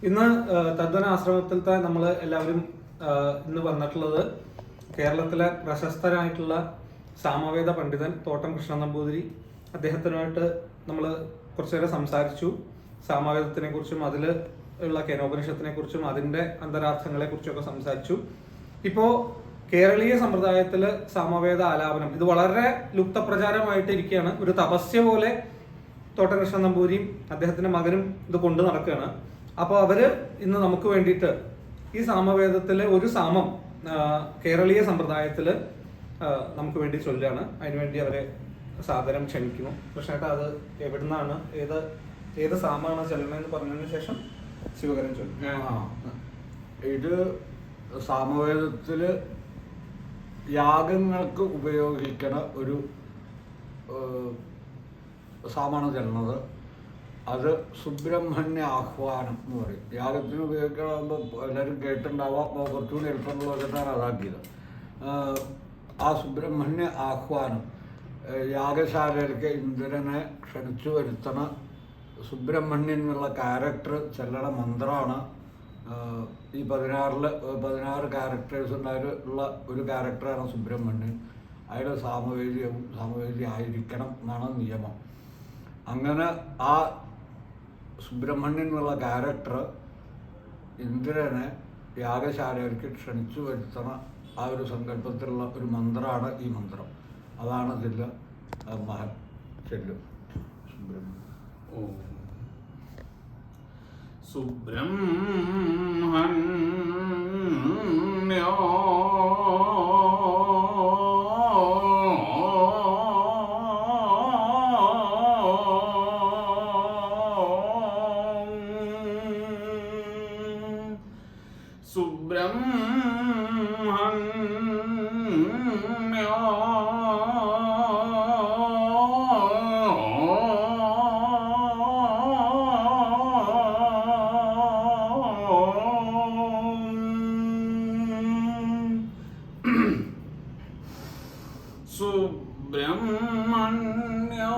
ഇന്ന് തദ്വന ആശ്രമത്തിലത്തെ നമ്മൾ എല്ലാവരും ഇന്ന് വന്നിട്ടുള്ളത് കേരളത്തിലെ പ്രശസ്തരായിട്ടുള്ള സാമവേദ പണ്ഡിതൻ തോട്ടം കൃഷ്ണൻ നമ്പൂതിരി. അദ്ദേഹത്തിനുമായിട്ട് നമ്മൾ കുറച്ചേറെ സംസാരിച്ചു. സാമവേദത്തിനെ കുറിച്ചും അതിൽ ഉള്ള കേനോപനിഷത്തിനെ കുറിച്ചും അതിൻ്റെ അന്തരാർത്ഥങ്ങളെ കുറിച്ചൊക്കെ സംസാരിച്ചു. ഇപ്പോൾ കേരളീയ സമ്പ്രദായത്തിൽ സാമവേദ ആലാപനം ഇത് വളരെ ലുപ്തപ്രചാരമായിട്ട് ഇരിക്കുകയാണ്. ഒരു തപസ്യ പോലെ തോട്ടം കൃഷ്ണൻ നമ്പൂരിയും അദ്ദേഹത്തിന്റെ മകനും ഇത് കൊണ്ടു നടക്കുകയാണ്. അപ്പോൾ അവര് ഇന്ന് നമുക്ക് വേണ്ടിയിട്ട് ഈ സാമവേദത്തിലെ ഒരു സാമം കേരളീയ സമ്പ്രദായത്തില് നമുക്ക് വേണ്ടി ചൊല്ലുകയാണ്. അതിനുവേണ്ടി അവരെ സാദരം ക്ഷണിക്കുന്നു. കൃഷ്ണേട്ട, അത് എവിടുന്നാണ്, ഏത് സാമാണ് ചൊല്ലണമെന്ന് പറഞ്ഞതിന് ശേഷം ശിവകരൻ ചൊല്ലും. ഇത് സാമവേദത്തില് യാഗങ്ങൾക്ക് ഉപയോഗിക്കണ ഒരു സാമാണ് ചെല്ലുന്നത്. അത് സുബ്രഹ്മണ്യ ആഹ്വാനം എന്ന് പറയും. യാഗത്തിന് ഉപയോഗിക്കണമെന്ന് എല്ലാവരും കേട്ടിട്ടുണ്ടാവാം. കുറച്ചുകൂടി എളുപ്പമുള്ളതാണ് അതാക്കിയത്. ആ സുബ്രഹ്മണ്യ ആഹ്വാനം യാഗശാലയിലേക്ക് ഇന്ദ്രനെ ക്ഷണിച്ചു വരുത്തണ സുബ്രഹ്മണ്യൻ എന്നുള്ള ക്യാരക്ടർ ചെല്ലണ മന്ത്രമാണ്. ഈ 16 ക്യാരക്ടേഴ്സ് ഉണ്ടായിട്ടുള്ള ഒരു ക്യാരക്ടറാണ് സുബ്രഹ്മണ്യൻ. അയാൾ സാമവേദി ആയിരിക്കണം എന്നാണ് നിയമം. അങ്ങനെ ആ സുബ്രഹ്മണ്യൻ എന്നുള്ള ക്യാരക്ടർ ഇന്ദ്രനെ യാഗശാലയിലേക്ക് ക്ഷണിച്ചു വരുത്തണ ആ ഒരു സങ്കല്പത്തിലുള്ള ഒരു മന്ത്രമാണ് ഈ മന്ത്രം. അതാണ് ഇതിൽ മഹൻ ചെല്ലും. സുബ്രഹ്മണ്യോ സുബ്രഹ്മണ്യോ സുബ്രഹ്മണ്യോ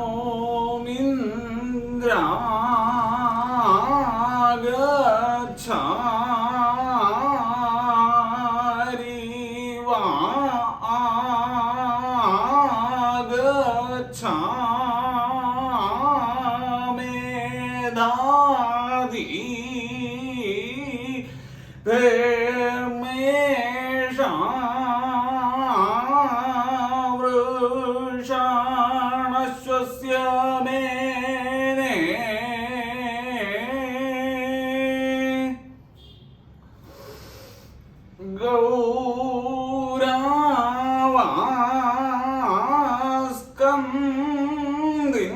ഇന്ദ്രാഗച്ഛ മേധാതി ധർമ്മേഷ വൃഷാണശ്വസ്യ മേനേ ഗൗരാവാസ്കന്ദിൻ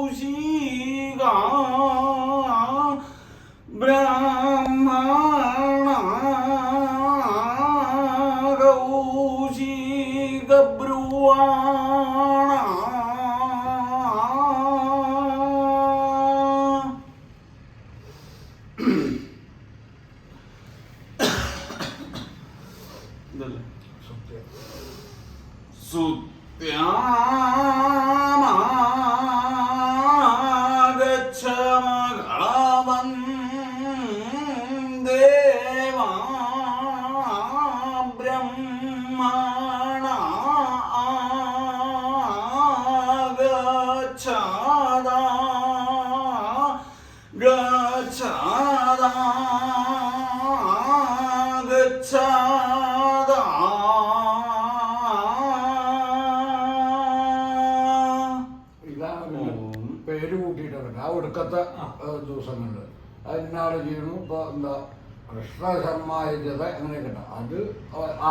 കൗശിക ബ്രഹ്മണ കൗശിക ബ്രുവാണ സുത്യാമാഗച്ഛ മകളവൻ ദേവാ ബ്രഹ്മണ ഗച്ഛദ ഗച്ഛദ ഗച്ഛദ പേര് കൂട്ടിയിട്ടുണ്ട് ആ ഒടുക്കത്തെ ദിവസങ്ങളിൽ. അതിനാൾ ചെയ്യണു. ഇപ്പോൾ എന്താ കൃഷ്ണശർമ്മ അങ്ങനെയൊക്കെ ഉണ്ട്. അത്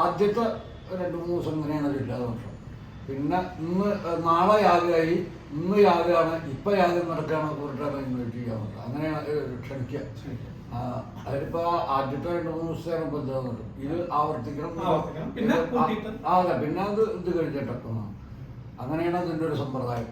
ആദ്യത്തെ 2-3 ദിവസം ഇങ്ങനെയാണ് ജില്ലാ ദിവസം. പിന്നെ നാളെ യാഗമായി, ഇന്ന് യാഗമാണ്, ഇപ്പം യാഗം നടക്കുകയാണ്, കൂട്ടാണ് ഇൻവൈറ്റ് ചെയ്യാൻ പറ്റും. അങ്ങനെയാണ് ക്ഷണിക്കുക. അതിലിപ്പോൾ ആദ്യത്തെ 2-3 ദിവസത്തേനും ബന്ധമുണ്ട്. ഇത് ആവർത്തിക്കണം. പിന്നെ അതെ, പിന്നെ ഇത് കഴിഞ്ഞിട്ടൊക്കെ അങ്ങനെയാണ് അതിൻ്റെ ഒരു സമ്പ്രദായം.